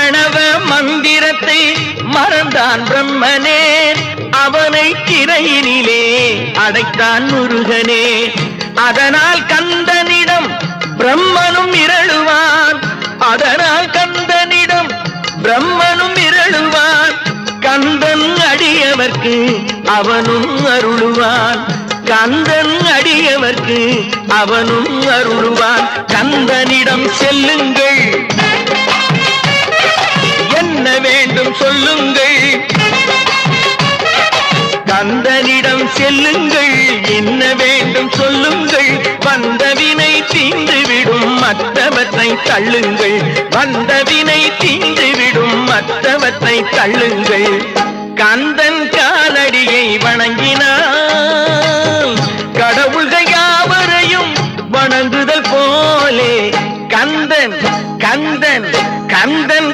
பிரணவ மந்திரத்தை மறந்தான் பிரம்மனே, அவனை திரையினிலே அடைத்தான் முருகனே. அதனால் கந்தனிடம் பிரம்மனும் இரளுவான், அதனால் கந்தனிடம் பிரம்மனும் இரளுவான். கந்தன் அடியவர்க்கு அவனும் அருளுவான், கந்தன் அடியவர்க்கு அவனும் அருளுவான். கந்தனிடம் செல்லுங்கள், என்ன வேண்டும் சொல்லுங்கள். கந்தனிடம் செல்லுங்கள், என்ன வேண்டும் சொல்லுங்கள். வந்தவினை தீந்துவிடும் மற்றவற்றை தள்ளுங்கள், வந்தவினை தீந்துவிடும் மற்றவற்றை தள்ளுங்கள்.